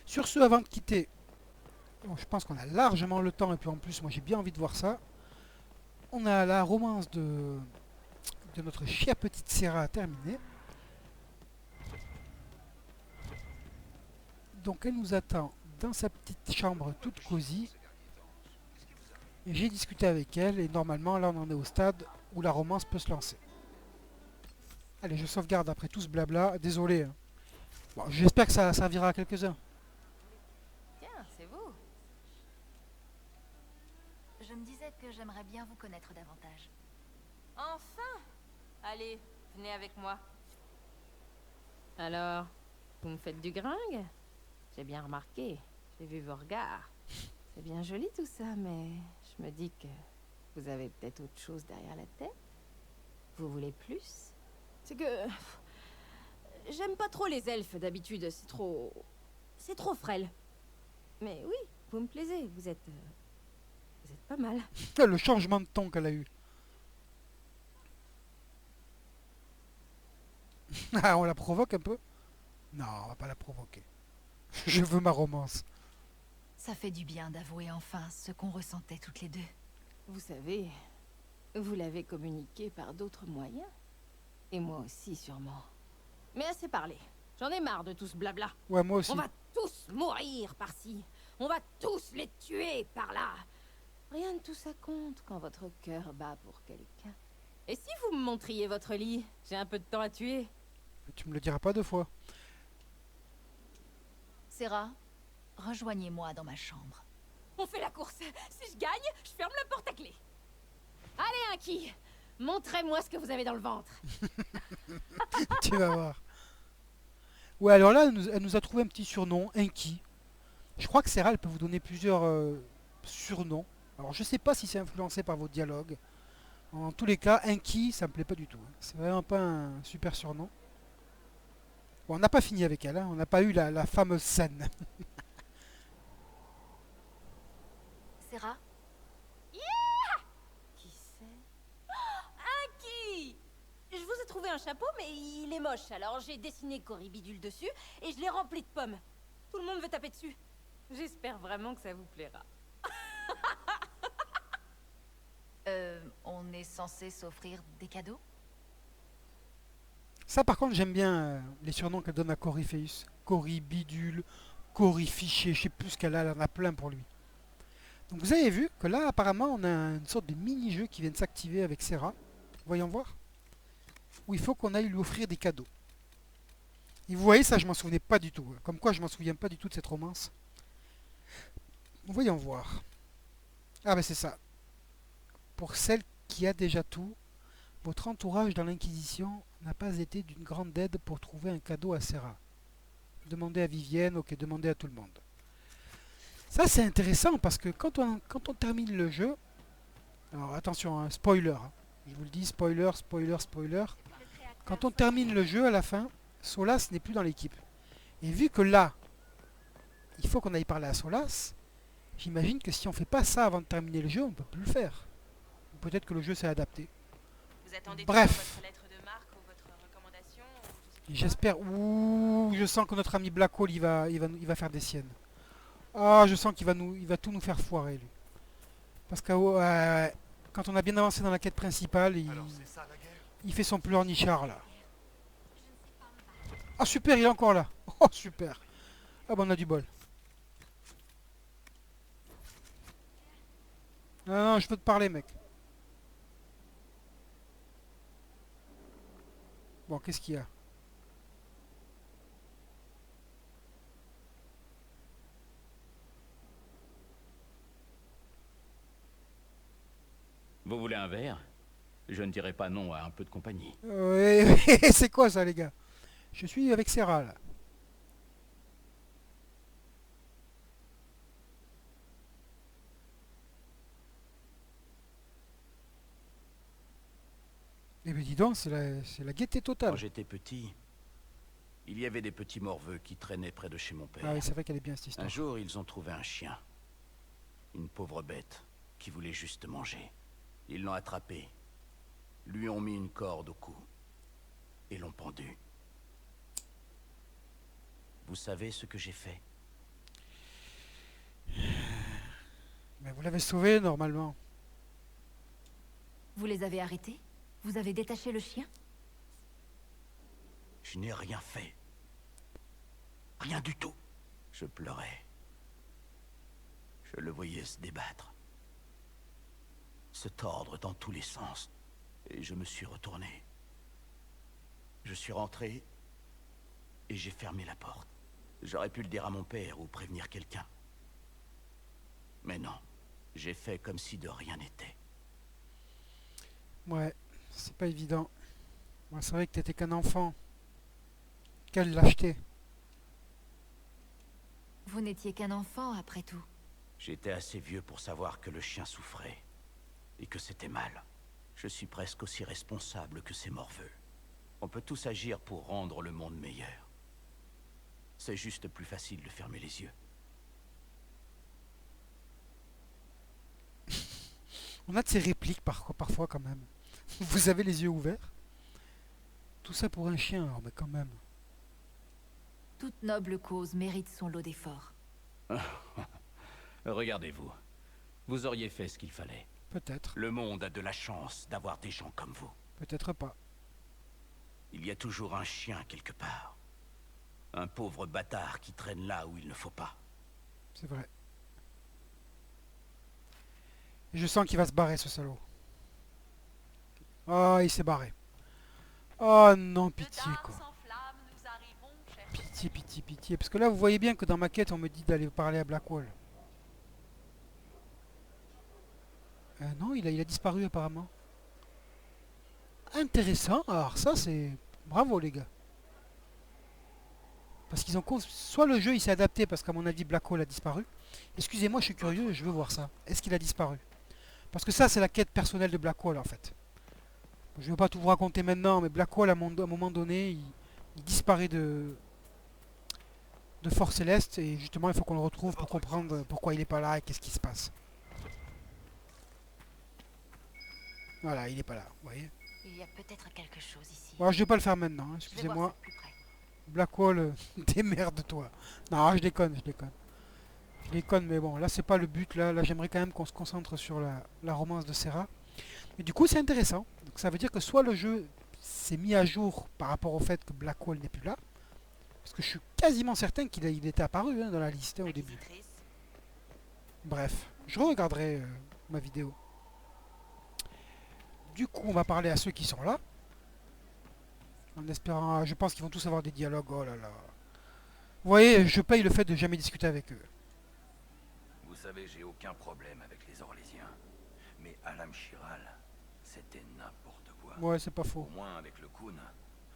Sur ce, avant de quitter, bon, je pense qu'on a largement le temps, et puis en plus, moi j'ai bien envie de voir ça. On a la romance de notre chère petite Serra terminée. Donc elle nous attend dans sa petite chambre toute cosy. Et j'ai discuté avec elle, et normalement, là on en est au stade où la romance peut se lancer. Allez, je sauvegarde après tout ce blabla. Désolé, hein. Bon, j'espère que ça servira à quelques-uns. Tiens, c'est vous. Je me disais que j'aimerais bien vous connaître davantage. Enfin! Allez, venez avec moi. Alors, vous me faites du gringue? J'ai bien remarqué. J'ai vu vos regards. C'est bien joli tout ça, mais je me dis que vous avez peut-être autre chose derrière la tête. Vous voulez plus? C'est que j'aime pas trop les elfes d'habitude. C'est trop frêle. Mais oui, vous me plaisez. Vous êtes pas mal. Le changement de ton qu'elle a eu. Ah, on la provoque un peu. Non, on va pas la provoquer. Je veux ma romance. Ça fait du bien d'avouer enfin ce qu'on ressentait toutes les deux. Vous savez, vous l'avez communiqué par d'autres moyens. Et moi aussi, sûrement. Mais assez parlé. J'en ai marre de tout ce blabla. Ouais, moi aussi. On va tous mourir par-ci. On va tous les tuer par-là. Rien de tout ça compte quand votre cœur bat pour quelqu'un. Et si vous me montriez votre lit? J'ai un peu de temps à tuer. Tu me le diras pas deux fois. Serra, rejoignez-moi dans ma chambre. On fait la course. Si je gagne, je ferme la porte à clé. Allez, Inky, montrez-moi ce que vous avez dans le ventre. Tu vas voir. Ouais, alors là, elle nous a trouvé un petit surnom, Inky. Je crois que Serra, elle peut vous donner plusieurs surnoms. Alors, je sais pas si c'est influencé par vos dialogues. En tous les cas, Inky, ça me plaît pas du tout, hein. C'est vraiment pas un super surnom. Bon, on n'a pas fini avec elle, hein. On n'a pas eu la fameuse scène. Serra, Qui c'est? Inky! Je vous ai trouvé un chapeau, mais il est moche. Alors j'ai dessiné Cory Bidule dessus et je l'ai rempli de pommes. Tout le monde veut taper dessus. J'espère vraiment que ça vous plaira. on est censé s'offrir des cadeaux? Ça, par contre, j'aime bien les surnoms qu'elle donne à Corypheus. Cory Bidule, Cory Fichier, je sais plus ce qu'elle a, elle en a plein pour lui. Donc vous avez vu que là, apparemment, on a une sorte de mini-jeu qui vient de s'activer avec Serra. Voyons voir. Où il faut qu'on aille lui offrir des cadeaux. Et vous voyez, ça, je m'en souvenais pas du tout, hein. Comme quoi, je m'en souviens pas du tout de cette romance. Voyons voir. Ah ben c'est ça. Pour celle qui a déjà tout, votre entourage dans l'Inquisition n'a pas été d'une grande aide pour trouver un cadeau à Serra. Demandez à Vivienne, ok, demandez à tout le monde. Ça c'est intéressant parce que quand on termine le jeu, alors attention, hein, spoiler, hein. Je vous le dis, spoiler, spoiler, spoiler. Quand on termine le jeu à la fin, Solas n'est plus dans l'équipe. Et vu que là, il faut qu'on aille parler à Solas, j'imagine que si on fait pas ça avant de terminer le jeu, on peut plus le faire. Peut-être que le jeu s'est adapté. Vous attendez toujours Bref, votre lettre de marque ou votre recommandation ou je sais plus quoi? j'espère. Ouh, je sens que notre ami Black Hole, il va faire des siennes. Ah, je sens il va tout nous faire foirer lui. Parce que quand on a bien avancé dans la quête principale, il fait son pleurnichard là. Ah super, il est encore là. Oh super. Ah bah on a du bol. Non, non, je veux te parler mec. Bon, qu'est-ce qu'il y a? Vous voulez un verre? Je ne dirai pas non à un peu de compagnie. C'est quoi ça les gars? Je suis avec Serra là. Eh bien dis donc, c'est la gaieté Quand totale. j'étais petit, il y avait des petits morveux qui traînaient près de chez mon Ah oui, père. c'est vrai qu'elle est bien cette Un histoire. jour, ils ont trouvé un chien. Une pauvre bête qui voulait juste manger. Ils l'ont attrapé, lui ont mis une corde au cou et l'ont pendu. Vous savez ce que j'ai fait? Mais vous l'avez sauvé normalement. Vous les avez arrêtés? Vous avez détaché le chien? Je n'ai rien fait. Rien du tout. Je pleurais. Je le voyais se débattre. Se tordre dans tous les sens. Et je me suis retourné. Je suis rentré et j'ai fermé la porte. J'aurais pu le dire à mon père ou prévenir quelqu'un. Mais non, j'ai fait comme si de rien n'était. Ouais, c'est pas évident. Moi, c'est vrai que t'étais qu'un enfant. Quelle lâcheté. Vous n'étiez qu'un enfant, après tout. J'étais assez vieux pour savoir que le chien souffrait. Et que c'était mal. Je suis presque aussi responsable que ces morveux. On peut tous agir pour rendre le monde meilleur. C'est juste plus facile de fermer les yeux. On a de ces répliques parfois quand même. Vous avez les yeux ouverts. Tout ça pour un chien, alors, mais quand même. Toute noble cause mérite son lot d'efforts. Regardez-vous. Vous auriez fait ce qu'il fallait. Peut-être, Le monde a de la chance d'avoir des gens comme vous. peut-être pas. Il y a toujours un chien quelque part. Un pauvre bâtard qui traîne là où il ne faut pas. C'est vrai. Et je sens qu'il va se barrer, ce salaud. Ah, il s'est barré. Oh non, pitié quoi. Pitié, pitié, pitié. Parce que là, vous voyez bien que dans ma quête, on me dit d'aller parler à Blackwall. Non, il a disparu apparemment. Intéressant. Alors ça, c'est... Bravo les gars. Parce qu'ils ont... Soit le jeu, il s'est adapté parce qu'à mon avis, Blackwall a disparu. Excusez-moi, je suis curieux, je veux voir ça. Est-ce qu'il a disparu? Parce que ça, c'est la quête personnelle de Blackwall en fait. Je ne vais pas tout vous raconter maintenant, mais Blackwall, à un moment donné, il disparaît de Fort Céleste. Et justement, il faut qu'on le retrouve pour comprendre pourquoi il n'est pas là et qu'est-ce qui se passe. Voilà, il n'est pas là, vous voyez. Il y a peut-être quelque chose ici. Bon, je ne vais pas le faire maintenant, hein, Je vais voir excusez-moi. ça de plus près. Blackwall, démerde-toi. Non, je déconne, je déconne. Je déconne, mais bon, là, c'est pas le but. Là j'aimerais quand même qu'on se concentre sur la romance de Serra. Et du coup, c'est intéressant. Donc, ça veut dire que soit le jeu s'est mis à jour par rapport au fait que Blackwall n'est plus là, parce que je suis quasiment certain il était apparu dans la liste au début. Bref, je regarderai ma vidéo. Du coup, on va parler à ceux qui sont là. En espérant, je pense qu'ils vont tous avoir des dialogues. Oh là là. Vous voyez, je paye le fait de jamais discuter avec eux. Vous savez, j'ai aucun problème avec les Orlésiens. Mais Alam Chiral, c'était n'importe quoi. Ouais, c'est pas faux. Au moins avec le Khun,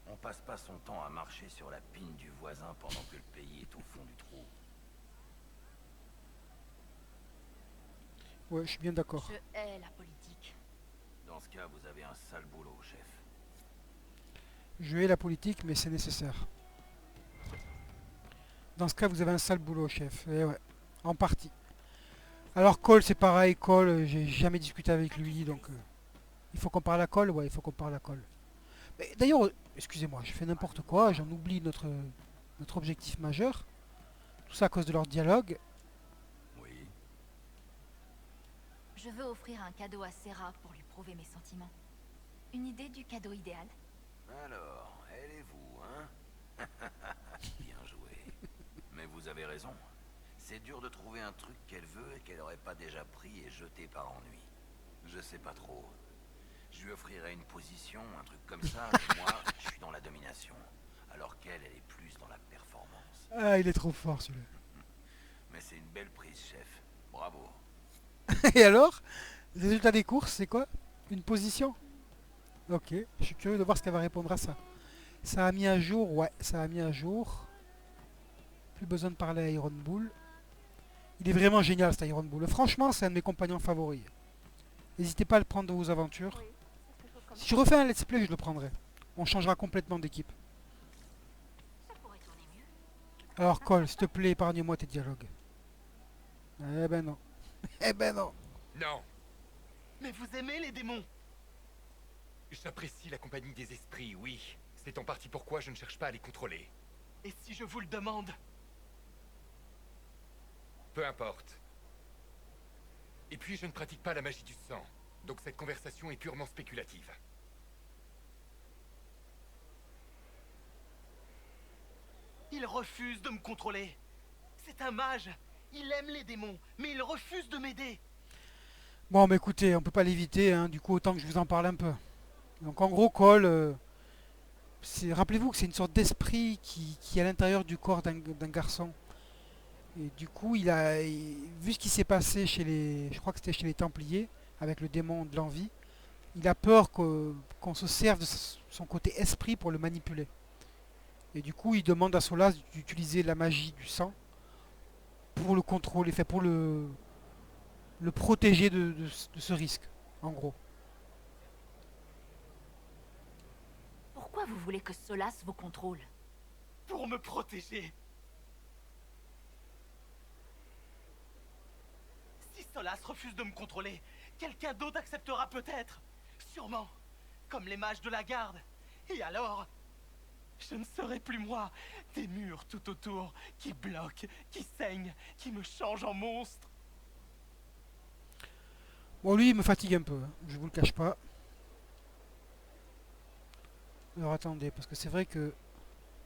on passe pas son temps à marcher sur la pine du voisin pendant que le pays est au fond du trou. Ouais, je suis bien d'accord. Je hais la politique. Dans ce cas, vous avez un sale boulot, chef. Je hais la politique, mais c'est nécessaire. Dans ce cas, vous avez un sale boulot, chef. Et ouais, en partie. Alors Cole, c'est pareil. Cole, j'ai jamais discuté avec lui, donc... il faut qu'on parle à Cole. Ouais, il faut qu'on parle à Cole. Mais d'ailleurs, excusez-moi, je fais n'importe quoi. J'en oublie notre objectif majeur. Tout ça à cause de leur dialogue. Oui. Je veux offrir un cadeau à Serra pour lui prouver mes sentiments. Une idée du cadeau idéal? Alors, elle et vous, hein? Bien joué. Mais vous avez raison. C'est dur de trouver un truc qu'elle veut et qu'elle aurait pas déjà pris et jeté par ennui. Je sais pas trop. Je lui offrirais une position, un truc comme ça, mais moi, je suis dans la domination. Alors qu'elle, elle est plus dans la performance. Ah, il est trop fort celui-là. Mais c'est une belle prise, chef. Bravo. Et alors, le résultat des courses, c'est quoi? Une position? Ok, je suis curieux de voir ce qu'elle va répondre à ça. Ça a mis à jour, ouais, ça a mis à jour. Plus besoin de parler à Iron Bull. Il est vraiment génial cet Iron Bull. Franchement, c'est un de mes compagnons favoris. N'hésitez pas à le prendre de vos aventures. Si je refais un let's play, je le prendrai. On changera complètement d'équipe. Ça pourrait tourner mieux. Alors Cole, s'il te plaît, épargne-moi tes dialogues. Eh ben non. Eh ben non. Non, Mais vous aimez les démons? j'apprécie la compagnie des esprits, oui. C'est en partie pourquoi je ne cherche pas à les contrôler. Et si je vous le demande? Peu importe. Et puis, je ne pratique pas la magie du sang. Donc cette conversation est purement spéculative. Il refuse de me contrôler. C'est un mage. Il aime les démons, mais il refuse de m'aider. Bon, mais écoutez, on peut pas l'éviter, hein, du coup, autant que je vous en parle un peu. Donc, en gros, Cole, rappelez-vous que c'est une sorte d'esprit qui est à l'intérieur du corps d'un garçon. Et du coup, vu ce qui s'est passé chez je crois que c'était chez les Templiers, avec le démon de l'envie, il a peur qu'on se serve de son côté esprit pour le manipuler. Et du coup, il demande à Solas d'utiliser la magie du sang pour le contrôler, fait pour le protéger de ce risque, en gros. Pourquoi vous voulez que Solas vous contrôle? Pour me protéger. Si Solas refuse de me contrôler, quelqu'un d'autre acceptera peut-être. Sûrement. Comme les mages de la garde. Et alors, je ne serai plus moi. Des murs tout autour qui bloquent, qui saignent, qui me changent en monstre. Bon, lui, il me fatigue un peu, hein, je vous le cache pas. Alors attendez, parce que c'est vrai que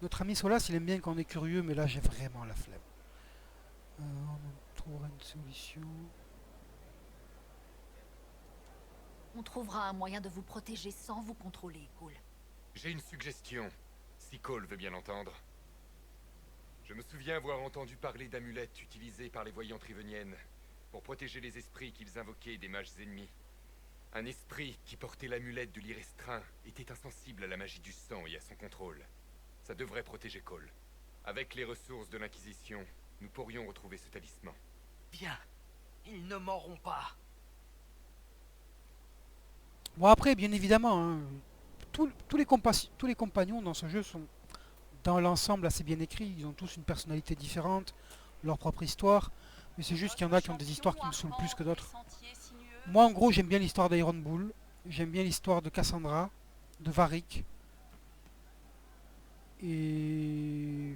notre ami Solas, il aime bien quand on est curieux, mais là, j'ai vraiment la flemme. On trouvera une solution. On trouvera un moyen de vous protéger sans vous contrôler, Cole. J'ai une suggestion, si Cole veut bien l'entendre. Je me souviens avoir entendu parler d'amulettes utilisées par les voyantes riveniennes pour protéger les esprits qu'ils invoquaient des mages ennemis. Un esprit qui portait l'amulette de l'irrestreint était insensible à la magie du sang et à son contrôle. Ça devrait protéger Cole. Avec les ressources de l'Inquisition, nous pourrions retrouver ce talisman. Bien. Ils ne m'auront pas. Bon, après, bien évidemment, hein, tous les compagnons dans ce jeu sont, dans l'ensemble, assez bien écrits. Ils ont tous une personnalité différente, leur propre histoire. Mais c'est juste qu'il y en a qui ont des histoires qui me saoulent plus que d'autres. Moi, en gros, j'aime bien l'histoire d'Iron Bull. J'aime bien l'histoire de Cassandra, de Varric. Et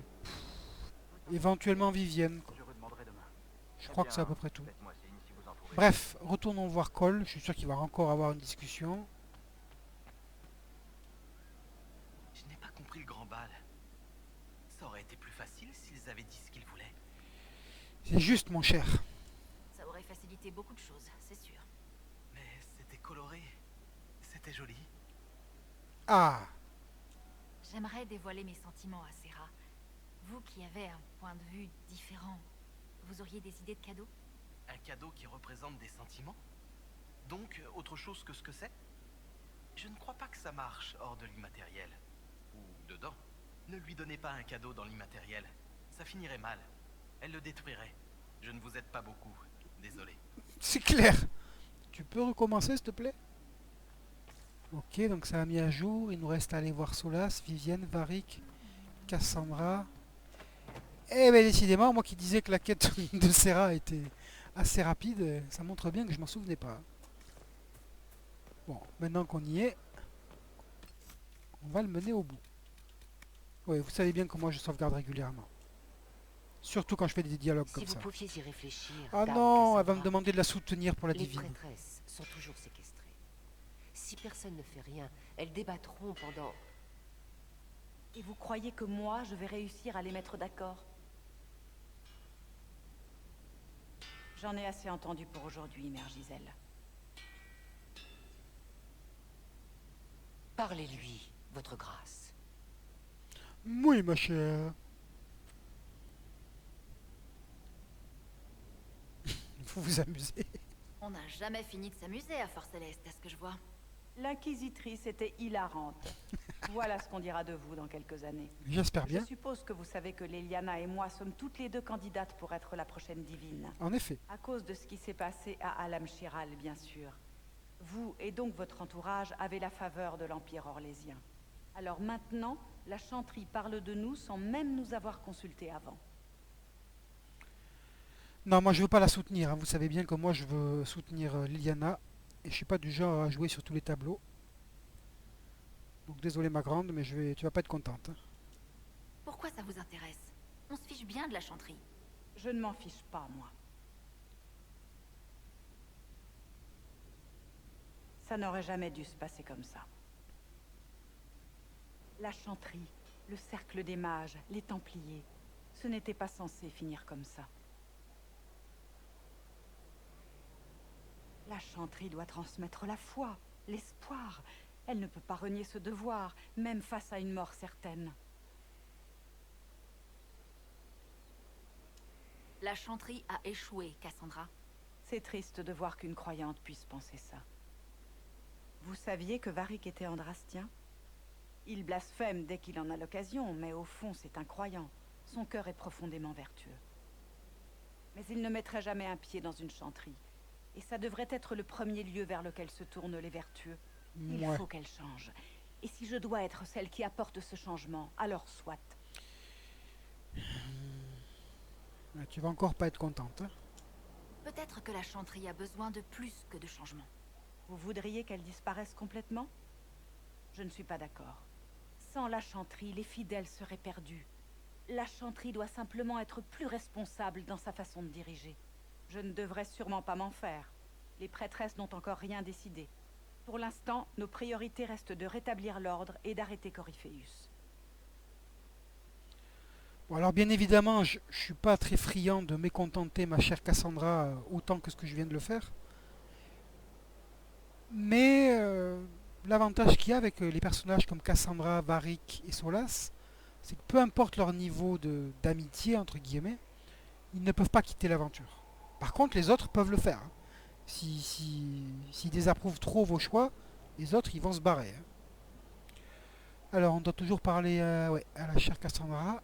éventuellement Vivienne. Je crois que c'est à peu près tout. Bref, retournons voir Cole. Je suis sûr qu'il va encore avoir une discussion. Je n'ai pas compris le grand bal. Ça aurait été plus facile s'ils avaient dit ce qu'ils voulaient. C'est juste, mon cher. Ça aurait facilité beaucoup de choses, c'est sûr. Mais c'était coloré. C'était joli. Ah, J'aimerais dévoiler mes sentiments à Serra. Vous qui avez un point de vue différent, vous auriez des idées de cadeaux? Un cadeau qui représente des sentiments? Donc, autre chose que ce que c'est? Je ne crois pas que ça marche hors de l'immatériel. Ou dedans. Ne lui donnez pas un cadeau dans l'immatériel. Ça finirait mal. Elle le détruirait. Je ne vous aide pas beaucoup. Désolé. c'est clair. Tu peux recommencer, s'il te plaît? Ok, donc ça a mis à jour. Il nous reste à aller voir Solas, Vivienne, Varric, Cassandra. Eh bien, décidément, moi qui disais que la quête de Serra était assez rapide, ça montre bien que je m'en souvenais pas. Bon, maintenant qu'on y est, on va le mener au bout. Oui, vous savez bien que moi je sauvegarde régulièrement. Surtout quand je fais des dialogues Si comme vous ça. pouviez y réfléchir. Ah dame non, elle va me Cassandra, demander de la soutenir pour la les divine. prêtresses sont toujours séquestrées. Si personne ne fait rien, elles débattront pendant... Et vous croyez que moi, je vais réussir à les mettre d'accord? J'en ai assez entendu pour aujourd'hui, Mère Giselle. Parlez-lui, votre grâce. Oui, ma chère. Il faut vous amuser. On n'a jamais fini de s'amuser à Fort Céleste, à ce que je vois. L'inquisitrice était hilarante. Voilà ce qu'on dira de vous dans quelques années. J'espère Je bien. suppose que vous savez que Leliana et moi sommes toutes les deux candidates pour être la prochaine divine. En effet. À cause de ce qui s'est passé à Alam Shiral, bien sûr. Vous et donc votre entourage avez la faveur de l'Empire orlésien. Alors maintenant, la chanterie parle de nous sans même nous avoir consultés avant. Non, moi je veux pas la soutenir, hein. Vous savez bien que moi je veux soutenir Liliana. Et je suis pas du genre à jouer sur tous les tableaux. Donc désolé ma grande, mais tu vas pas être contente, hein. Pourquoi ça vous intéresse? On se fiche bien de la chanterie. Je ne m'en fiche pas, moi. Ça n'aurait jamais dû se passer comme ça. La chanterie, le cercle des mages, les Templiers, ce n'était pas censé finir comme ça. La chanterie doit transmettre la foi, l'espoir. Elle ne peut pas renier ce devoir, même face à une mort certaine. La chanterie a échoué, Cassandra. C'est triste de voir qu'une croyante puisse penser ça. Vous saviez que Varric était andrastien? Il blasphème dès qu'il en a l'occasion, mais au fond c'est un croyant. Son cœur est profondément vertueux. Mais il ne mettrait jamais un pied dans une chanterie. Et ça devrait être le premier lieu vers lequel se tournent les vertueux. Il Ouais. faut qu'elle change. Et si je dois être celle qui apporte ce changement, alors soit. Tu vas encore pas être contente. Hein. Peut-être que la chanterie a besoin de plus que de changements. Vous voudriez qu'elle disparaisse complètement? Je ne suis pas d'accord. Sans la chanterie, les fidèles seraient perdus. La chanterie doit simplement être plus responsable dans sa façon de diriger. Je ne devrais sûrement pas m'en faire. Les prêtresses n'ont encore rien décidé. Pour l'instant, nos priorités restent de rétablir l'ordre et d'arrêter Corypheus. Bon, alors bien évidemment, je suis pas très friand de mécontenter ma chère Cassandra autant que ce que je viens de le faire. Mais l'avantage qu'il y a avec les personnages comme Cassandra, Varric et Solas, c'est que peu importe leur niveau d'amitié, entre guillemets, ils ne peuvent pas quitter l'aventure. Par contre, les autres peuvent le faire. Hein. S'ils désapprouvent trop vos choix, les autres, ils vont se barrer. Hein. Alors, on doit toujours parler ouais, à la chère Cassandra.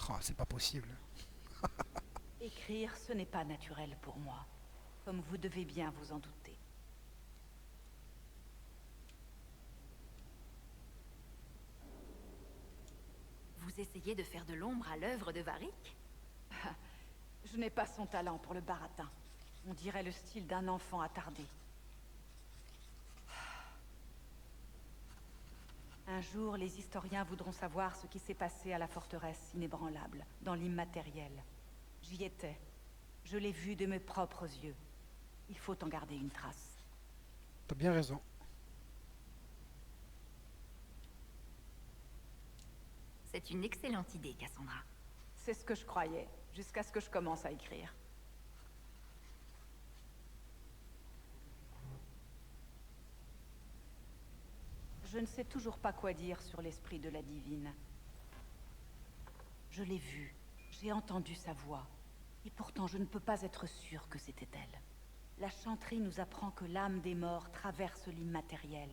Oh, c'est pas possible. Écrire, ce n'est pas naturel pour moi, comme vous devez bien vous en douter. Vous essayez de faire de l'ombre à l'œuvre de Varric? Je n'ai pas son talent pour le baratin. On dirait le style d'un enfant attardé. Un jour, les historiens voudront savoir ce qui s'est passé à la forteresse inébranlable, dans l'immatériel. J'y étais. Je l'ai vu de mes propres yeux. Il faut en garder une trace. T'as bien raison. C'est une excellente idée, Cassandra. C'est ce que je croyais, jusqu'à ce que je commence à écrire. Je ne sais toujours pas quoi dire sur l'esprit de la divine. Je l'ai vue, j'ai entendu sa voix, et pourtant je ne peux pas être sûre que c'était elle. La chanterie nous apprend que l'âme des morts traverse l'immatériel,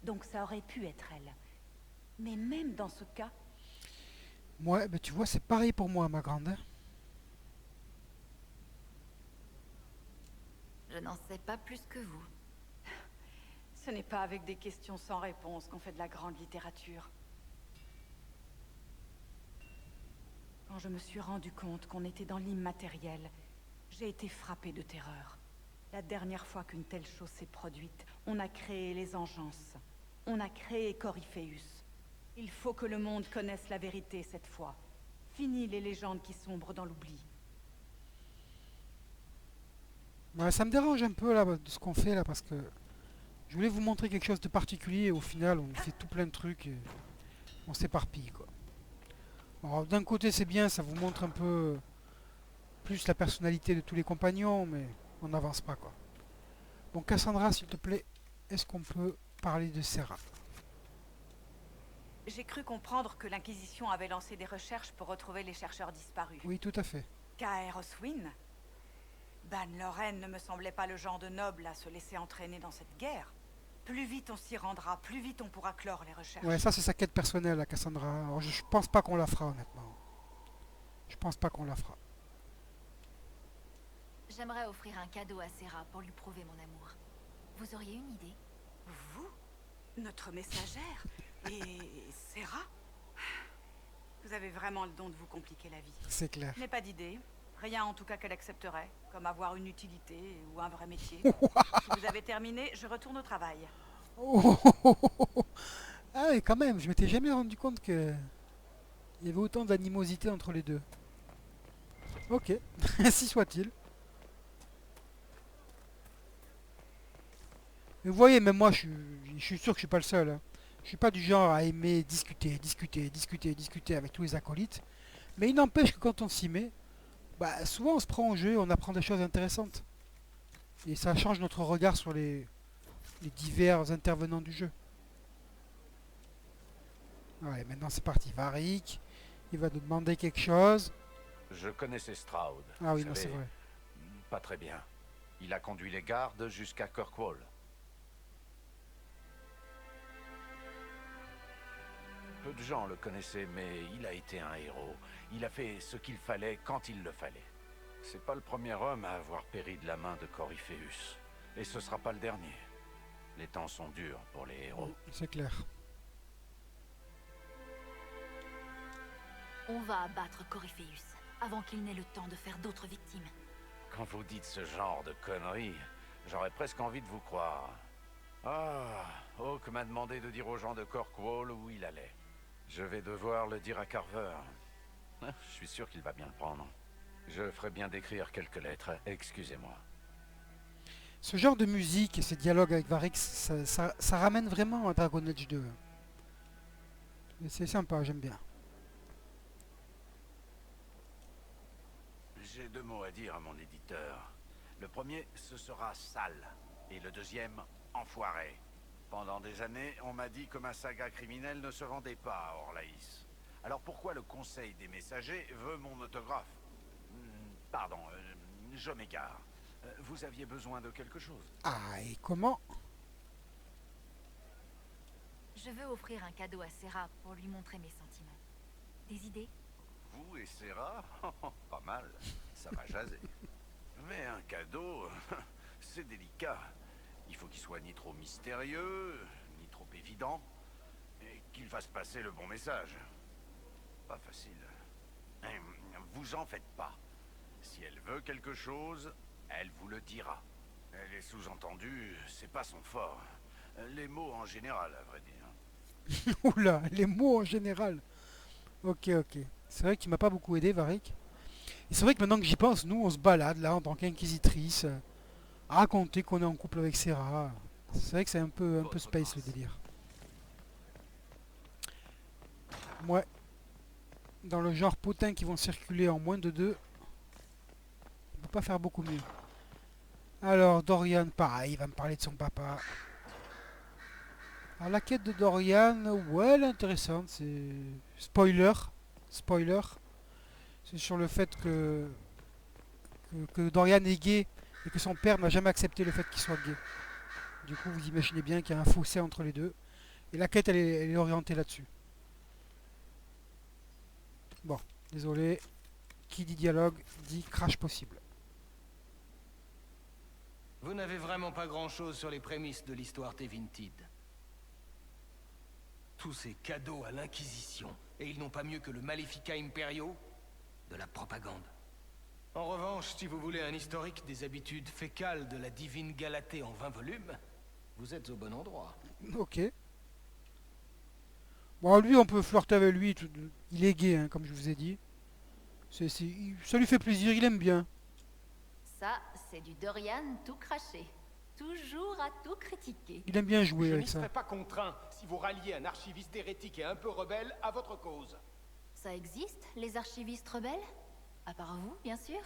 donc ça aurait pu être elle. Mais même dans ce cas, Moi, ben, tu vois, c'est pareil pour moi, ma grande. Hein. Je n'en sais pas plus que vous. ce n'est pas avec des questions sans réponse qu'on fait de la grande littérature. Quand je me suis rendu compte qu'on était dans l'immatériel, j'ai été frappée de terreur. La dernière fois qu'une telle chose s'est produite, on a créé les Engences. On a créé Corypheus. Il faut que le monde connaisse la vérité cette fois. Fini les légendes qui sombrent dans l'oubli. Ouais, ça me dérange un peu là de ce qu'on fait là parce que je voulais vous montrer quelque chose de particulier et au final on fait tout plein de trucs et on s'éparpille quoi. Alors d'un côté c'est bien, ça vous montre un peu plus la personnalité de tous les compagnons mais on n'avance pas quoi. Bon Cassandra s'il te plaît, est-ce qu'on peut parler de Serra? J'ai cru comprendre que l'Inquisition avait lancé des recherches pour retrouver les chercheurs disparus. Oui tout à fait. Kaer Oswin? Ban Loren ne me semblait pas le genre de noble à se laisser entraîner dans cette guerre. Plus vite on s'y rendra, plus vite on pourra clore les recherches. Ouais ça c'est sa quête personnelle à Cassandra. Alors je pense pas qu'on la fera honnêtement. Je pense pas qu'on la fera. J'aimerais offrir un cadeau à Serra pour lui prouver mon amour. Vous auriez une idée? Vous? Notre messagère? Et Serra? Vous avez vraiment le don de vous compliquer la vie. C'est clair. Je n'ai pas d'idée. Rien en tout cas qu'elle accepterait, comme avoir une utilité ou un vrai métier. Si vous avez terminé, je retourne au travail. Oh, ah oui, quand même, je m'étais jamais rendu compte que il y avait autant d'animosité entre les deux. Ok, ainsi soit-il. Mais vous voyez, même moi, je suis sûr que je suis pas le seul, hein. Je suis pas du genre à aimer discuter, discuter, discuter, discuter avec tous les acolytes. Mais il n'empêche que quand on s'y met, bah, souvent on se prend au jeu, on apprend des choses intéressantes. Et ça change notre regard sur les divers intervenants du jeu. Ouais, maintenant c'est parti. Varric, il va nous demander quelque chose. Je connaissais Stroud. Ah oui, vous non, c'est savez, vrai. pas très bien. Il a conduit les gardes jusqu'à Kirkwall. Peu de gens le connaissaient, mais il a été un héros. Il a fait ce qu'il fallait quand il le fallait. C'est pas le premier homme à avoir péri de la main de Corypheus. Et ce sera pas le dernier. Les temps sont durs pour les héros. C'est clair. On va abattre Corypheus avant qu'il n'ait le temps de faire d'autres victimes. Quand vous dites ce genre de conneries, j'aurais presque envie de vous croire. Ah, Hawk m'a demandé de dire aux gens de Kirkwall où il allait. Je vais devoir le dire à Carver. Je suis sûr qu'il va bien le prendre. Je ferai bien d'écrire quelques lettres, excusez-moi. Ce genre de musique et ces dialogues avec Varix, ça ramène vraiment à Dragon Age 2. Et c'est sympa, j'aime bien. J'ai deux mots à dire à mon éditeur. Le premier, ce sera sale. Et le deuxième, enfoiré. Pendant des années, on m'a dit que ma saga criminelle ne se vendait pas à Orlaïs. Alors pourquoi le Conseil des Messagers veut mon autographe? Pardon, je m'égare. Vous aviez besoin de quelque chose? Ah, et comment? Je veux offrir un cadeau à Serra pour lui montrer mes sentiments. Des idées? Vous et Serra? Pas mal, ça va jaser. Mais un cadeau, c'est délicat. Il faut qu'il soit ni trop mystérieux, ni trop évident, et qu'il fasse passer le bon message. Pas facile. Vous en faites pas. Si elle veut quelque chose, elle vous le dira. Elle est sous-entendue, c'est pas son fort. Les mots en général, à vrai dire. Oula, les mots en général. Ok, ok. C'est vrai qu'il m'a pas beaucoup aidé, Varric. Et c'est vrai que maintenant que j'y pense, nous, on se balade là en tant qu'inquisitrice, à raconter qu'on est en couple avec Serra. C'est vrai que c'est un peu space le délire. Ouais. Dans le genre potins qui vont circuler en moins de 2, on peut pas faire beaucoup mieux. Alors, Dorian, pareil, il va me parler de son papa. Alors, la quête de Dorian, ouais, elle est intéressante. C'est... Spoiler. Spoiler. C'est sur le fait que Dorian est gay et que son père n'a jamais accepté le fait qu'il soit gay. Du coup, vous imaginez bien qu'il y a un fossé entre les deux. Et la quête, elle est orientée là-dessus. Bon, désolé. Qui dit dialogue dit crash possible. Vous n'avez vraiment pas grand-chose sur les prémices de l'histoire Tevintid. Tous ces cadeaux à l'Inquisition, et ils n'ont pas mieux que le Malefica Imperio? De la propagande. En revanche, si vous voulez un historique des habitudes fécales de la divine Galatée en 20 volumes, vous êtes au bon endroit. Ok. Bon, lui, on peut flirter avec lui. Il est gay, hein, comme je vous ai dit. Ça lui fait plaisir, il aime bien. Ça, c'est du Dorian tout craché. Toujours à tout critiquer. Il aime bien jouer Je avec n'y ça. serais pas contraint si vous ralliez un archiviste hérétique et un peu rebelle à votre cause. Ça existe, les archivistes rebelles? À part vous, bien sûr.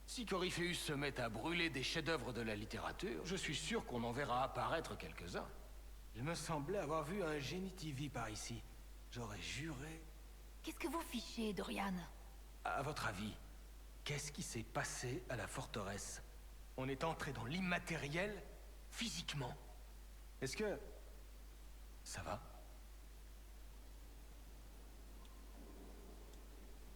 Si Corypheus se met à brûler des chefs-d'œuvre de la littérature, je suis sûr qu'on en verra apparaître quelques-uns. Il me semblait avoir vu un génie-TV par ici. J'aurais juré... Qu'est-ce que vous fichez, Dorian? À votre avis, qu'est-ce qui s'est passé à la forteresse? On est entré dans l'immatériel, physiquement. Est-ce que... ça va?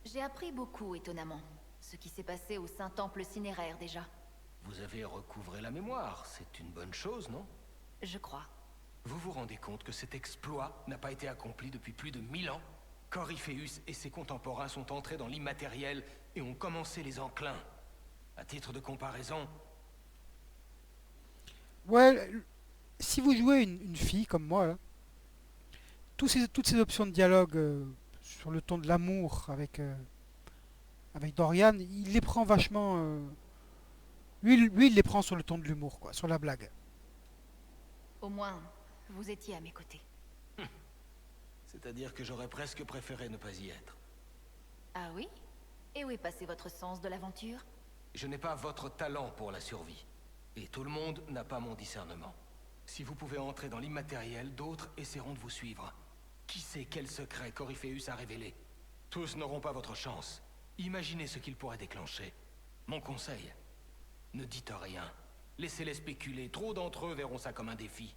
J'ai appris beaucoup, étonnamment. Ce qui s'est passé au Saint-Temple cinéraire, déjà. Vous avez recouvré la mémoire, c'est une bonne chose, non? Je crois. Vous vous rendez compte que cet exploit n'a pas été accompli depuis plus de 1000 ans? Corypheus et ses contemporains sont entrés dans l'immatériel et ont commencé les enclins. À titre de comparaison... Ouais, si vous jouez une fille comme moi, là, toutes ces options de dialogue sur le ton de l'amour avec Dorian, il les prend vachement... lui, il les prend sur le ton de l'humour, quoi, sur la blague. Au moins, vous étiez à mes côtés. C'est-à-dire que j'aurais presque préféré ne pas y être. Ah oui? Et où est passé votre sens de l'aventure? Je n'ai pas votre talent pour la survie. Et tout le monde n'a pas mon discernement. Si vous pouvez entrer dans l'immatériel, d'autres essaieront de vous suivre. Qui sait quel secret Corypheus a révélé? Tous n'auront pas votre chance. Imaginez ce qu'il pourrait déclencher. Mon conseil, ne dites rien. Laissez-les spéculer. Trop d'entre eux verront ça comme un défi.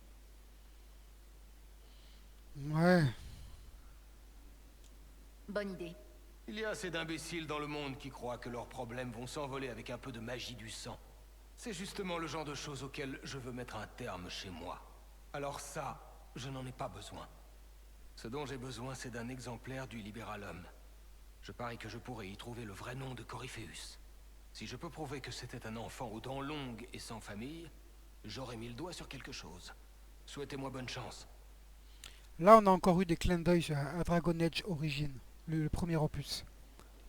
Ouais. Bonne idée. Il y a assez d'imbéciles dans le monde qui croient que leurs problèmes vont s'envoler avec un peu de magie du sang. C'est justement le genre de choses auxquelles je veux mettre un terme chez moi. Alors ça, je n'en ai pas besoin. Ce dont j'ai besoin, c'est d'un exemplaire du Libéralum. Je parie que je pourrais y trouver le vrai nom de Corypheus. Si je peux prouver que c'était un enfant aux dents longues et sans famille, j'aurais mis le doigt sur quelque chose. Souhaitez-moi bonne chance. Là, on a encore eu des clins d'œil à Dragon Age Origin, le premier opus.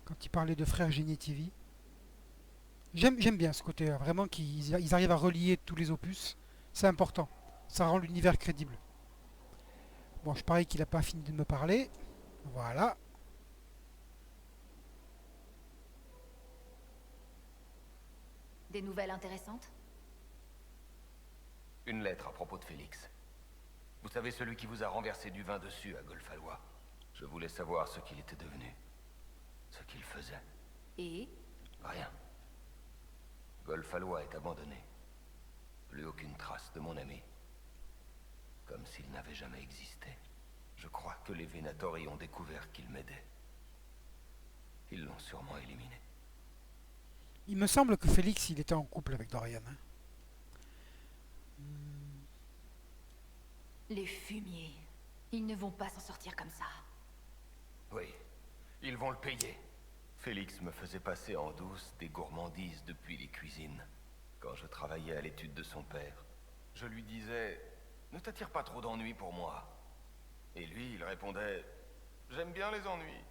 Quand il parlait de frères Genietivi. J'aime bien ce côté-là, vraiment qu'ils arrivent à relier tous les opus. C'est important. Ça rend l'univers crédible. Bon, je parie qu'il n'a pas fini de me parler. Voilà. Des nouvelles intéressantes? Une lettre à propos de Félix. Vous savez, celui qui vous a renversé du vin dessus à Golfalois. Je voulais savoir ce qu'il était devenu. Ce qu'il faisait. Et? Rien. Golfalois est abandonné. Plus aucune trace de mon ami. Comme s'il n'avait jamais existé. Je crois que les Venatori ont découvert qu'il m'aidait. Ils l'ont sûrement éliminé. Il me semble que Félix, il était en couple avec Dorian. Hein. Les fumiers. Ils ne vont pas s'en sortir comme ça. Oui, ils vont le payer. Félix me faisait passer en douce des gourmandises depuis les cuisines. Quand je travaillais à l'étude de son père, je lui disais « Ne t'attire pas trop d'ennuis pour moi ». Et lui, il répondait « J'aime bien les ennuis ».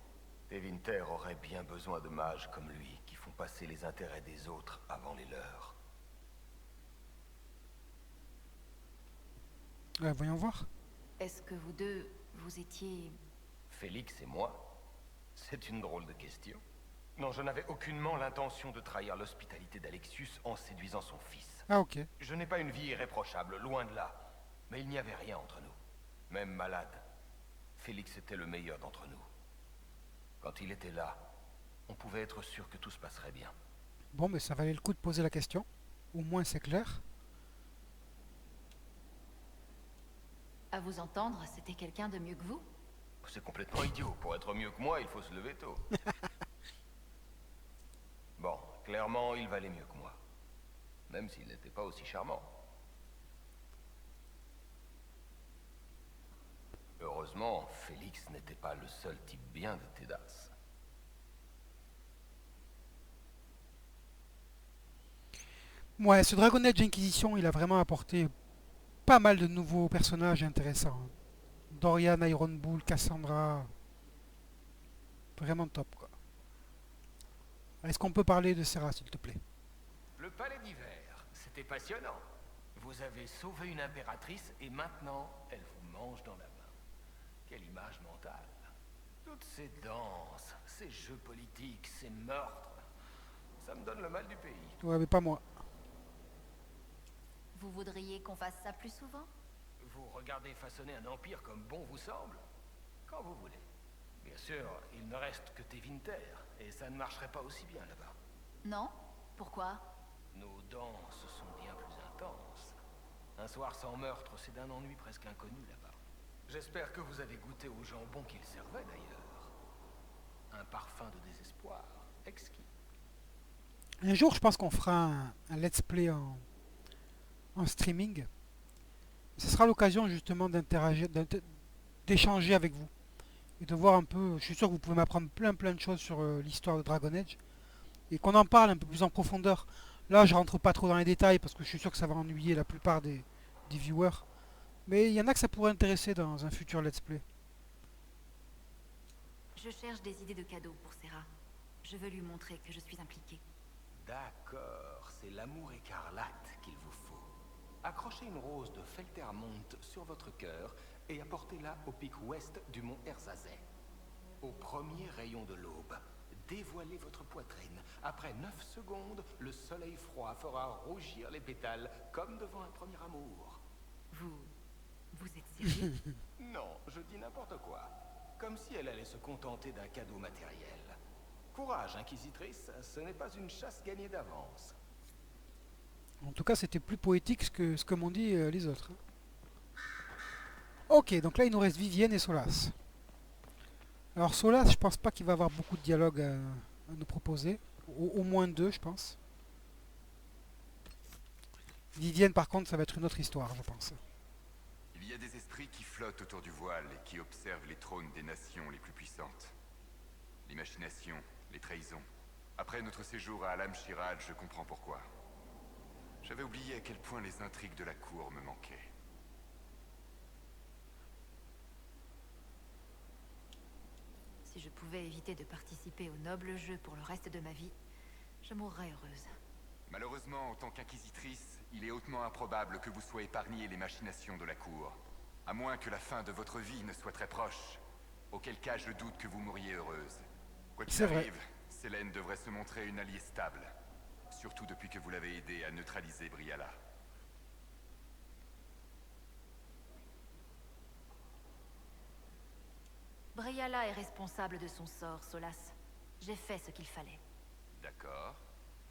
Tevinter aurait bien besoin de mages comme lui, qui font passer les intérêts des autres avant les leurs. Voyons voir. Est-ce que vous deux, vous étiez... Félix et moi? C'est une drôle de question. Non, je n'avais aucunement l'intention de trahir l'hospitalité d'Alexius en séduisant son fils. Ah ok. Je n'ai pas une vie irréprochable, loin de là. Mais il n'y avait rien entre nous. Même malade. Félix était le meilleur d'entre nous. Quand il était là, on pouvait être sûr que tout se passerait bien. Bon, mais ça valait le coup de poser la question. Au moins c'est clair. À vous entendre, c'était quelqu'un de mieux que vous? C'est complètement idiot. Pour être mieux que moi, il faut se lever tôt. Bon, clairement, il valait mieux que moi. Même s'il n'était pas aussi charmant. Heureusement, Félix n'était pas le seul type bien de Tédas. Ouais, ce Dragon Age Inquisition, il a vraiment apporté pas mal de nouveaux personnages intéressants. Dorian, Iron Bull, Cassandra. Vraiment top, quoi. Est-ce qu'on peut parler de Serra, s'il te plaît? Le palais d'hiver, c'était passionnant. Vous avez sauvé une impératrice et maintenant, elle vous mange dans la main. Quelle image mentale. Toutes ces danses, ces jeux politiques, ces meurtres, ça me donne le mal du pays. Ouais, mais pas moi. Vous voudriez qu'on fasse ça plus souvent? Vous regardez façonner un empire comme bon vous semble? Quand vous voulez. Bien sûr, il ne reste que Tevinter, et ça ne marcherait pas aussi bien là-bas. Non? Pourquoi? Nos danses sont bien plus intenses. Un soir sans meurtre, c'est d'un ennui presque inconnu là-bas. J'espère que vous avez goûté au jambon qu'il servait d'ailleurs. Un parfum de désespoir exquis. Un jour, je pense qu'on fera un let's play en streaming. Ce sera l'occasion justement d'interagir, d'échanger avec vous. Et de voir un peu, je suis sûr que vous pouvez m'apprendre plein de choses sur l'histoire de Dragon Age. Et qu'on en parle un peu plus en profondeur. Là, je rentre pas trop dans les détails parce que je suis sûr que ça va ennuyer la plupart des viewers. Mais il y en a que ça pourrait intéresser dans un futur let's play. Je cherche des idées de cadeaux pour Serra. Je veux lui montrer que je suis impliquée. D'accord, c'est l'amour écarlate qu'il vous faut. accrochez une rose de Feltermont sur votre cœur et apportez-la au pic ouest du mont Erzazet. Au premier rayon de l'aube, dévoilez votre poitrine. Après 9 secondes, le soleil froid fera rougir les pétales comme devant un premier amour. Vous êtes sérieux? Non, je dis n'importe quoi. Comme si elle allait se contenter d'un cadeau matériel. Courage, Inquisitrice, ce n'est pas une chasse gagnée d'avance. En tout cas, c'était plus poétique que ce que m'ont dit les autres. Ok, donc là, il nous reste Vivienne et Solas. Alors Solas, je pense pas qu'il va avoir beaucoup de dialogue à nous proposer. Au moins 2, je pense. Vivienne, par contre, ça va être une autre histoire, je pense. Il y a des esprits qui flottent autour du voile et qui observent les trônes des nations les plus puissantes. Les machinations, les trahisons. Après notre séjour à Alam-Shirad, je comprends pourquoi. J'avais oublié à quel point les intrigues de la cour me manquaient. Si je pouvais éviter de participer au noble jeu pour le reste de ma vie, je mourrais heureuse. Malheureusement, en tant qu'inquisitrice, il est hautement improbable que vous soyez épargné les machinations de la cour. À moins que la fin de votre vie ne soit très proche. Auquel cas, je doute que vous mouriez heureuse. Quoi qu'il arrive, Selene devrait se montrer une alliée stable. Surtout depuis que vous l'avez aidé à neutraliser Briala. Briala est responsable de son sort, Solas. J'ai fait ce qu'il fallait. D'accord.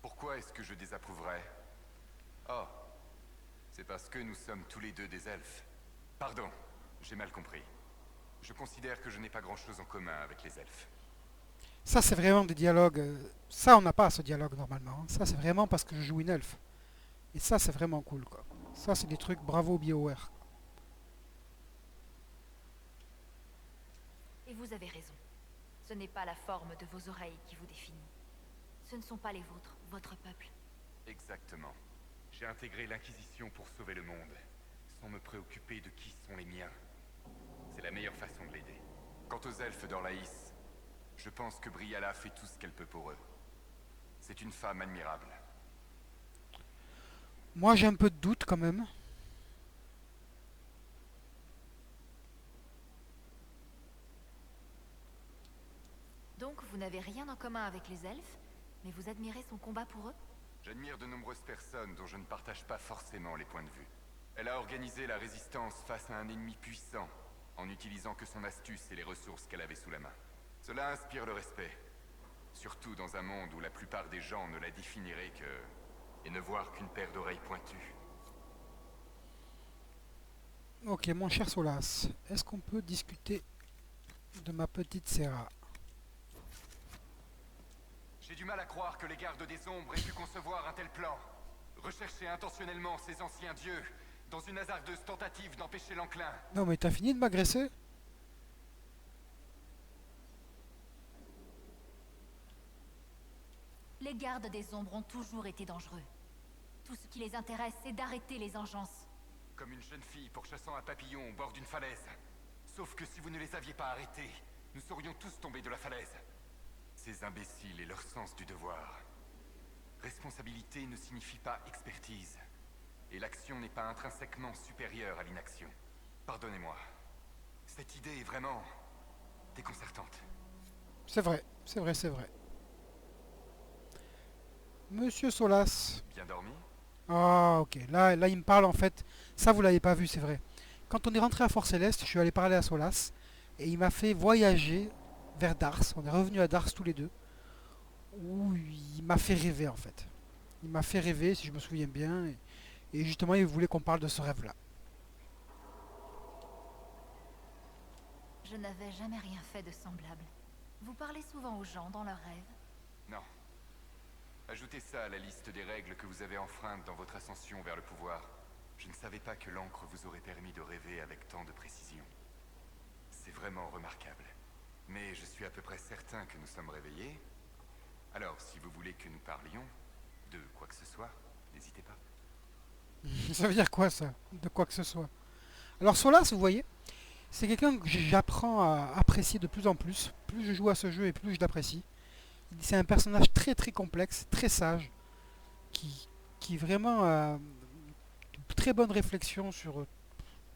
Pourquoi est-ce que je désapprouverais? Oh. C'est parce que nous sommes tous les deux des elfes. Pardon, j'ai mal compris. Je considère que je n'ai pas grand-chose en commun avec les elfes. Ça, c'est vraiment des dialogues... Ça, on n'a pas ce dialogue normalement. Hein. Ça, c'est vraiment parce que je joue une elfe. Et ça, c'est vraiment cool, quoi. Ça, c'est des trucs bravo BioWare. Et vous avez raison. Ce n'est pas la forme de vos oreilles qui vous définit. Ce ne sont pas les vôtres, votre peuple. Exactement. J'ai intégré l'Inquisition pour sauver le monde, sans me préoccuper de qui sont les miens. C'est la meilleure façon de l'aider. Quant aux elfes d'Orlaïs, je pense que Briala fait tout ce qu'elle peut pour eux. C'est une femme admirable. Moi, j'ai un peu de doute quand même. Donc, vous n'avez rien en commun avec les elfes, mais vous admirez son combat pour eux? J'admire de nombreuses personnes dont je ne partage pas forcément les points de vue. Elle a organisé la résistance face à un ennemi puissant, en n'utilisant que son astuce et les ressources qu'elle avait sous la main. Cela inspire le respect. Surtout dans un monde où la plupart des gens ne la définiraient que... et ne voir qu'une paire d'oreilles pointues. Ok, mon cher Solas, est-ce qu'on peut discuter de ma petite Serra? J'ai du mal à croire que les gardes des ombres aient pu concevoir un tel plan. Rechercher intentionnellement ces anciens dieux, dans une hasardeuse tentative d'empêcher l'enclin. Non mais t'as fini de m'agresser? Les gardes des ombres ont toujours été dangereux. Tout ce qui les intéresse, c'est d'arrêter les engeances. Comme une jeune fille pourchassant un papillon au bord d'une falaise. Sauf que si vous ne les aviez pas arrêtés, nous serions tous tombés de la falaise. Ces imbéciles et leur sens du devoir. Responsabilité ne signifie pas expertise. Et l'action n'est pas intrinsèquement supérieure à l'inaction. Pardonnez-moi. Cette idée est vraiment... déconcertante. C'est vrai, c'est vrai, c'est vrai. Monsieur Solas. Bien dormi? Ah ok, là il me parle en fait. Ça vous l'avez pas vu, c'est vrai. Quand on est rentré à Fort Céleste, je suis allé parler à Solas. Et il m'a fait voyager vers Dars. On est revenu à Dars tous les deux. Où il m'a fait rêver en fait. Il m'a fait rêver, si je me souviens bien. Et justement, il voulait qu'on parle de ce rêve-là. Je n'avais jamais rien fait de semblable. Vous parlez souvent aux gens dans leurs rêves? Non. Ajoutez ça à la liste des règles que vous avez enfreintes dans votre ascension vers le pouvoir. Je ne savais pas que l'encre vous aurait permis de rêver avec tant de précision. C'est vraiment remarquable. Mais je suis à peu près certain que nous sommes réveillés. Alors, si vous voulez que nous parlions de quoi que ce soit, n'hésitez pas. Ça veut dire quoi ça? De quoi que ce soit. Alors Solas, vous voyez, c'est quelqu'un que j'apprends à apprécier de plus en plus. Plus je joue à ce jeu et plus je l'apprécie. C'est un personnage très très complexe, très sage, qui est vraiment très bonnes réflexions sur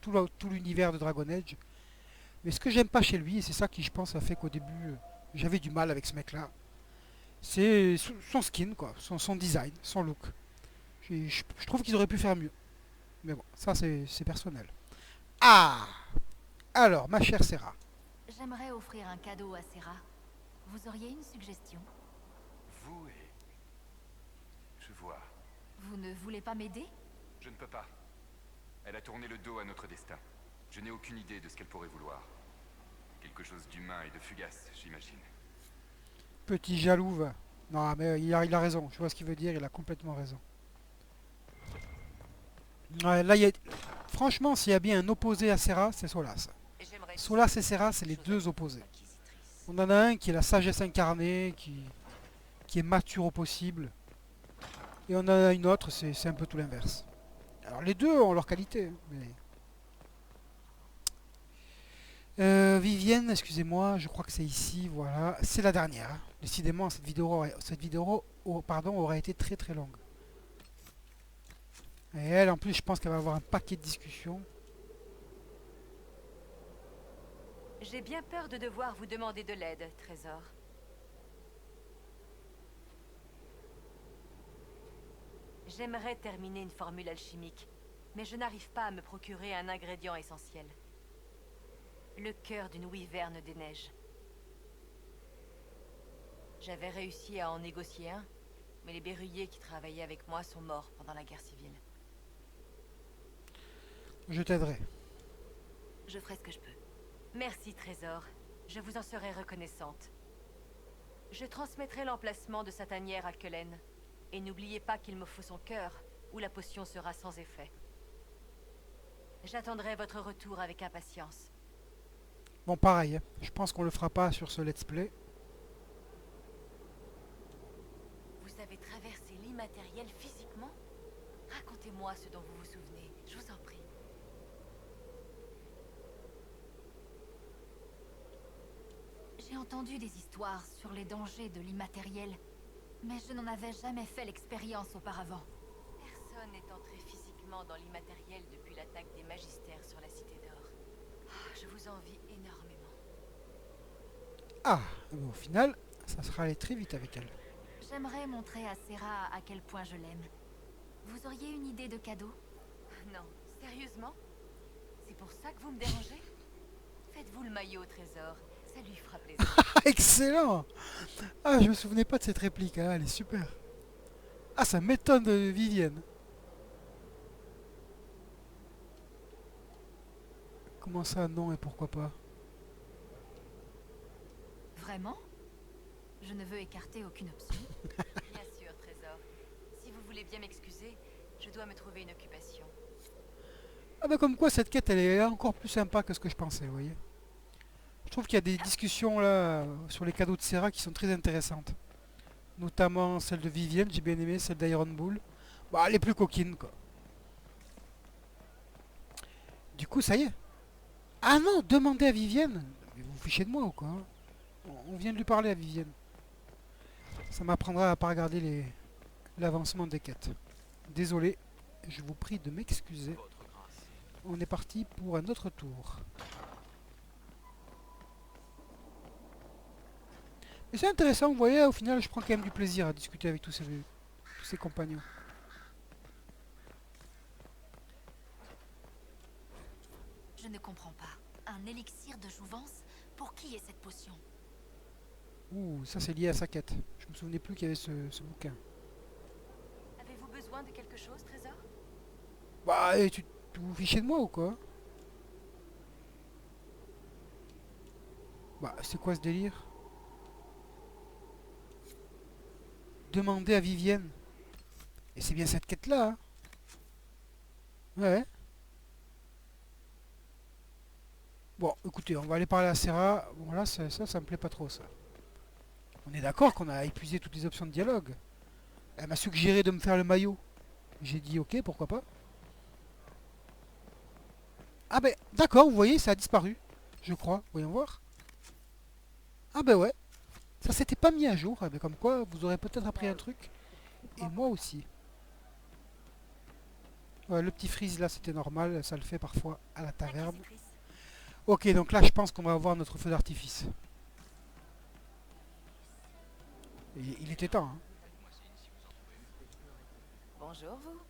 tout l'univers de Dragon Age. Mais ce que j'aime pas chez lui, et c'est ça qui je pense a fait qu'au début j'avais du mal avec ce mec-là, c'est son skin, quoi, son design, son look. Je trouve qu'ils auraient pu faire mieux. Mais bon, ça c'est personnel. Ah! Alors, ma chère Serra. J'aimerais offrir un cadeau à Serra. Vous auriez une suggestion? Vous et... Je vois. Vous ne voulez pas m'aider? Je ne peux pas. Elle a tourné le dos à notre destin. Je n'ai aucune idée de ce qu'elle pourrait vouloir. Quelque chose d'humain et de fugace, j'imagine. Petit jaloux, va. Non, mais il a raison. Je vois ce qu'il veut dire, il a complètement raison. Ouais, là, franchement, s'il y a bien un opposé à Serra, c'est Solas. Solas et Serra, c'est les deux opposés. On en a un qui est la sagesse incarnée, qui est mature au possible. Et on en a une autre, c'est un peu tout l'inverse. Alors les deux ont leur qualité. Hein, mais... Vivienne, excusez-moi, je crois que c'est ici, voilà. C'est la dernière. Hein. Décidément, cette vidéo aurait été très très longue. Et elle, en plus, je pense qu'elle va avoir un paquet de discussions. J'ai bien peur de devoir vous demander de l'aide, Trésor. J'aimerais terminer une formule alchimique, mais je n'arrive pas à me procurer un ingrédient essentiel. Le cœur d'une wyverne des neiges. J'avais réussi à en négocier un, mais les berruyers qui travaillaient avec moi sont morts pendant la guerre civile. Je t'aiderai. Je ferai ce que je peux. Merci, Trésor. Je vous en serai reconnaissante. Je transmettrai l'emplacement de sa tanière à Cullen. Et n'oubliez pas qu'il me faut son cœur, ou la potion sera sans effet. J'attendrai votre retour avec impatience. Bon, pareil, hein. Je pense qu'on le fera pas sur ce let's play. Vous avez traversé l'immatériel physiquement? Racontez-moi ce dont vous vous souvenez, je vous en prie. J'ai entendu des histoires sur les dangers de l'immatériel, mais je n'en avais jamais fait l'expérience auparavant. Personne n'est entré physiquement dans l'immatériel depuis l'attaque des magistères sur la Cité d'Or. Je vous envie énormément. Ah, bon, au final, ça sera allé très vite avec elle. J'aimerais montrer à Serra à quel point je l'aime. Vous auriez une idée de cadeau? Non, sérieusement? C'est pour ça que vous me dérangez? Faites-vous le maillot, Trésor. Ça lui fera plaisir. Excellent! Ah, je me souvenais pas de cette réplique, hein. Elle est super. Ah, ça m'étonne de Vivienne. Comment ça, non et pourquoi pas? Vraiment? Je ne veux écarter aucune option. Bien sûr, Trésor. Si vous voulez bien m'excuser, je dois me trouver une occupation. Ah bah comme quoi cette quête elle est encore plus sympa que ce que je pensais, vous voyez. Je trouve qu'il y a des discussions là sur les cadeaux de Serra qui sont très intéressantes. Notamment celle de Vivienne, j'ai bien aimé, celle d'Iron Bull. Bah les plus coquines quoi. Du coup ça y est. Ah non, demandez à Vivienne. Mais vous vous fichez de moi ou quoi hein? On vient de lui parler à Vivienne. Ça m'apprendra à pas regarder l'avancement des quêtes. Désolé, je vous prie de m'excuser. On est parti pour un autre tour. Et c'est intéressant, vous voyez, au final je prends quand même du plaisir à discuter avec tous ces compagnons. Je ne comprends pas. Un élixir de jouvence? Pour qui est cette potion? Ouh, ça c'est lié à sa quête. Je me souvenais plus qu'il y avait ce bouquin. Avez-vous besoin de quelque chose, Trésor? Bah, et tu vous fichez de moi ou quoi? Bah, c'est quoi ce délire? Demandez à Vivienne. Et c'est bien cette quête-là. Hein. Ouais. Bon, écoutez, on va aller parler à Serra. Bon, là, ça me plaît pas trop, ça. On est d'accord qu'on a épuisé toutes les options de dialogue. Elle m'a suggéré de me faire le maillot. J'ai dit ok, pourquoi pas. Ah ben, d'accord, vous voyez, ça a disparu. Je crois, voyons voir. Ah ben ouais. Ça s'était pas mis à jour. Ah ben, comme quoi, vous aurez peut-être appris un truc. Et moi aussi. Ouais, le petit freeze là c'était normal, ça le fait parfois à la taverne. Inquisitrice. Ok, donc là je pense qu'on va avoir notre feu d'artifice. Il était temps. Hein. Bonjour, vous.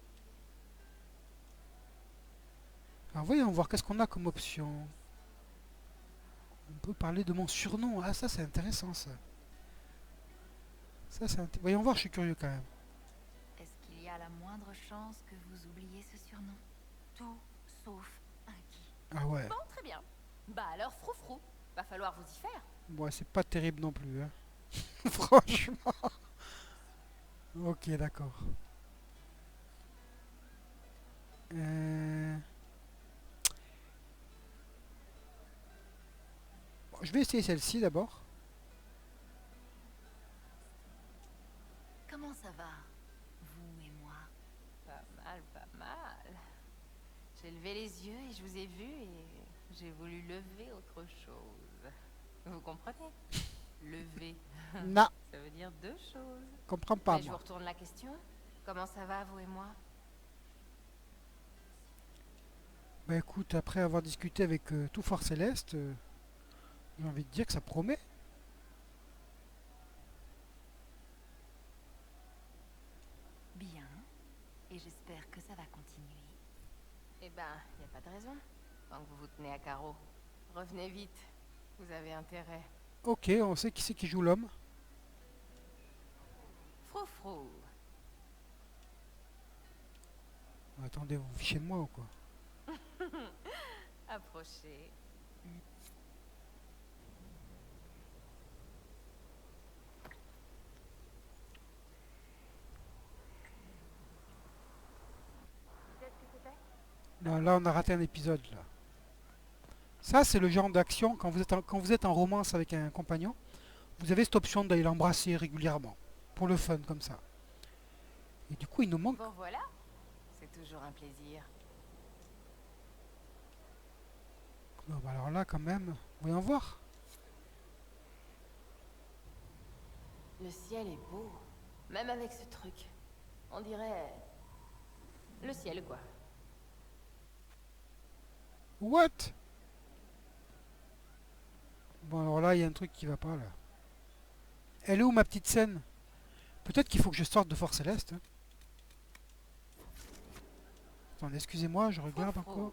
Alors voyons voir qu'est-ce qu'on a comme option. On peut parler de mon surnom. Ah ça c'est intéressant ça. Voyons voir, je suis curieux quand même. Est-ce qu'il y a la moindre chance que vous oubliez ce surnom? Tout sauf Inky. Ah ouais. Bon, très bien. Bah alors, froufrou. Va falloir vous y faire. Bon, c'est pas terrible non plus. Hein. Franchement. Ok, d'accord. Bon, je vais essayer celle-ci d'abord. Comment ça va, vous et moi? Pas mal, pas mal. J'ai levé les yeux et je vous ai vu et j'ai voulu lever autre chose. Vous comprenez? Lever. Non, Ça veut dire deux choses. je comprends pas Mais je vous moi. retourne la question. Comment ça va, vous et moi? Bah écoute, après avoir discuté avec tout Fort Céleste, j'ai envie de dire que ça promet. Bien. Et j'espère que ça va continuer. Eh ben, y a pas de raison. Tant que vous vous tenez à carreau. Revenez vite. Vous avez intérêt. Ok, on sait qui c'est qui joue l'homme. Froufrou. Attendez, vous vous fichez de moi ou quoi? Approchez. Non, là on a raté un épisode là. Ça c'est le genre d'action quand vous êtes en romance avec un compagnon, vous avez cette option d'aller l'embrasser régulièrement. Pour le fun comme ça. Et du coup il nous manque. Bon voilà. C'est toujours un plaisir. Non, bah alors là quand même, voyons voir. Le ciel est beau. Même avec ce truc. On dirait... le ciel, quoi. What? Bon alors là il y a un truc qui va pas là. Elle est où ma petite scène? Peut-être qu'il faut que je sorte de Fort Céleste. Hein. Attendez, excusez-moi, je regarde encore.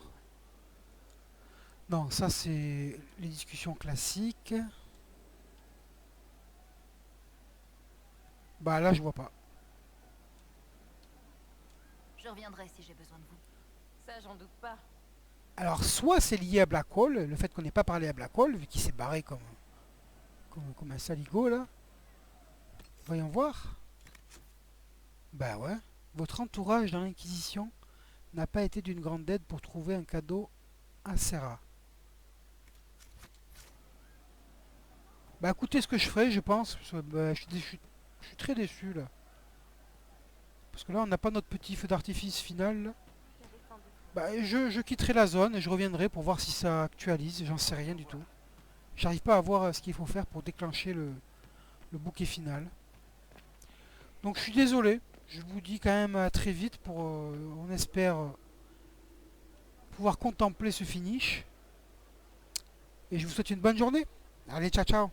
Non, ça c'est les discussions classiques. Bah là je vois pas. Je reviendrai si j'ai besoin de vous. Ça, j'en doute pas. Alors soit c'est lié à Blackwall, le fait qu'on n'ait pas parlé à Blackwall, vu qu'il s'est barré comme un saligo là. Voyons voir. Bah ouais. Votre entourage dans l'Inquisition n'a pas été d'une grande aide pour trouver un cadeau à Serra. Bah écoutez ce que je ferai, je pense. Parce que, bah, je suis très déçu là. Parce que là on n'a pas notre petit feu d'artifice final. Là. Bah, je quitterai la zone et je reviendrai pour voir si ça actualise. J'en sais rien du tout. J'arrive pas à voir ce qu'il faut faire pour déclencher le bouquet final. Donc je suis désolé. Je vous dis quand même à très vite pour, on espère, pouvoir contempler ce finish. Et je vous souhaite une bonne journée. Allez, ciao ciao.